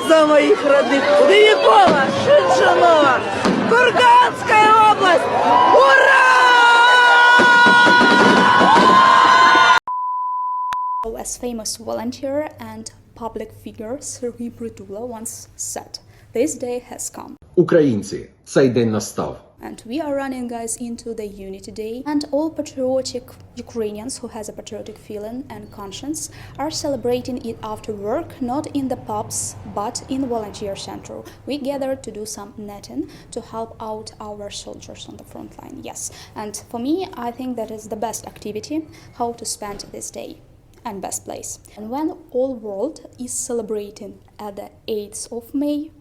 за моих родных Львова, Шиншинова, Курганская область! Ура! As famous volunteer and public figure Sergei Pritulla once said, this day has come. Українці, цей день настав. And we are running, guys, into the Unity Day. And all patriotic Ukrainians who has a patriotic feeling and conscience are celebrating it after work, not in the pubs, but in volunteer center. We gathered to do some netting to help out our soldiers on the front line. Yes, and for me, I think that is the best activity, how to spend this day. And best place. And when all world is celebrating at the 8th of May,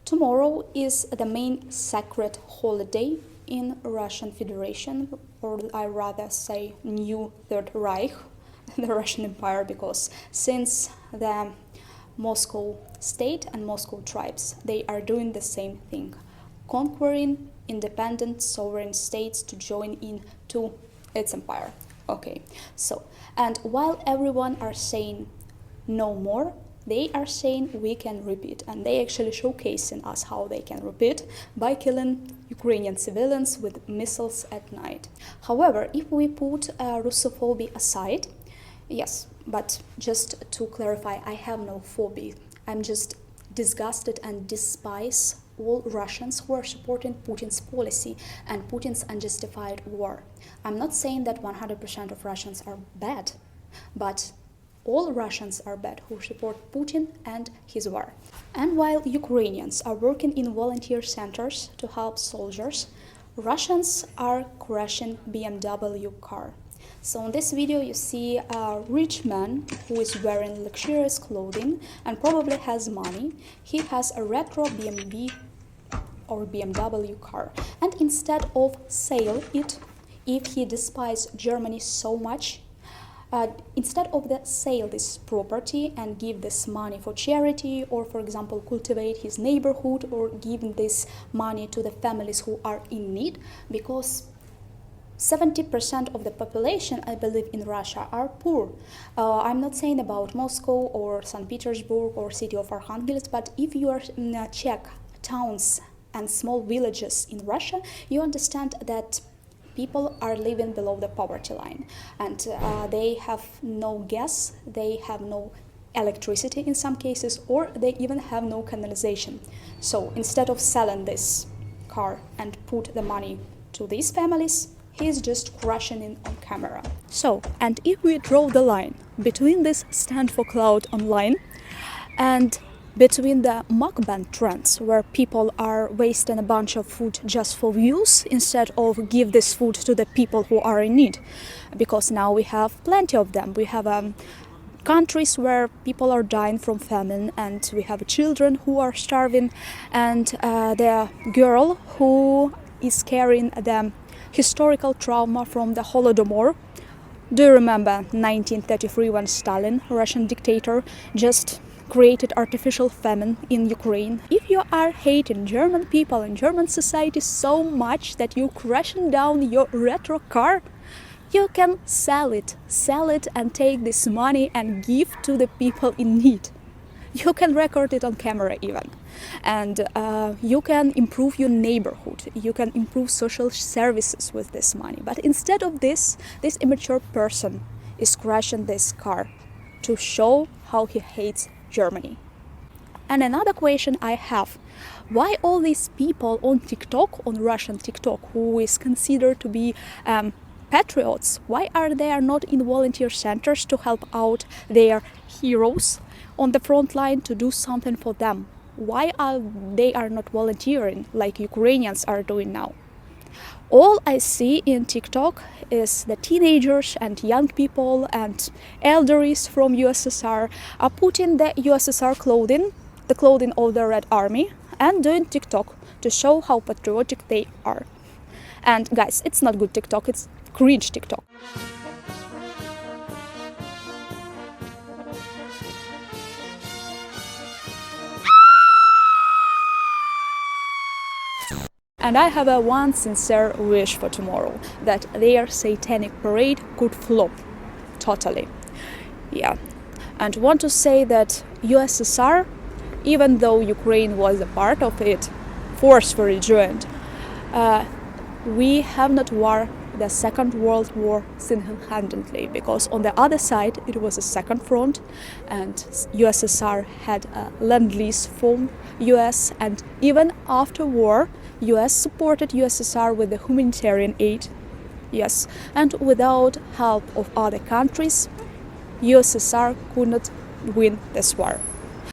tomorrow is the main sacred holiday in Russian Federation, or I rather say New Third Reich, the Russian Empire, because since the Moscow state and Moscow tribes, they are doing the same thing, conquering independent sovereign states to join into its empire. Okay, so, and while everyone are saying no more, they are saying we can repeat, and they actually showcasing us how they can repeat by killing Ukrainian civilians with missiles at night. However, if we put Russophobia aside, yes, but just to clarify, I have no phobia. I'm just disgusted and despise all Russians who are supporting Putin's policy and Putin's unjustified war. I'm not saying that 100% of Russians are bad, but all Russians are bad who support Putin and his war. And while Ukrainians are working in volunteer centers to help soldiers, Russians are crashing BMW car. So in this video you see a rich man who is wearing luxurious clothing and probably has money. He has a retro BMW car, and instead of sell it, if he despises Germany so much, instead of the sell this property and give this money for charity, or for example cultivate his neighborhood, or give this money to the families who are in need, because 70% of the population, I believe, in Russia are poor. I'm not saying about Moscow or St. Petersburg or city of Arkhangelsk, but if you are check towns and small villages in Russia, you understand that people are living below the poverty line, and they have no gas, they have no electricity in some cases, or they even have no canalization. So instead of selling this car and put the money to these families, he's just crushing it on camera. So, and if we draw the line between this Stand for Cloud online and between the mukbang trends, where people are wasting a bunch of food just for views instead of give this food to the people who are in need, because now we have plenty of them. We have countries where people are dying from famine, and we have children who are starving, and the girl who is carrying the historical trauma from the Holodomor. Do you remember 1933 when Stalin, Russian dictator, just created artificial famine in Ukraine? If you are hating German people and German society so much that you're crashing down your retro car, you can sell it and take this money and give to the people in need. You can record it on camera even, and you can improve your neighborhood, you can improve social services with this money. But instead of this immature person is crashing this car to show how he hates Germany. And another question I have, why all these people on TikTok, on Russian TikTok, who is considered to be patriots, why are they not in volunteer centers to help out their heroes on the front line to do something for them? Why are they not volunteering like Ukrainians are doing now? All I see in TikTok is the teenagers and young people and elders from USSR are putting the USSR clothing, the clothing of the Red Army, and doing TikTok to show how patriotic they are. And guys, it's not good TikTok, it's cringe TikTok. And I have one sincere wish for tomorrow, that their satanic parade could flop totally. Yeah. And want to say that USSR even though Ukraine was a part of it, forcefully joined. We have not won the Second World War single-handedly, because on the other side it was a second front, and USSR had a lend-lease from US, and even after war, US supported USSR with the humanitarian aid. Yes, and without help of other countries, USSR could not win this war.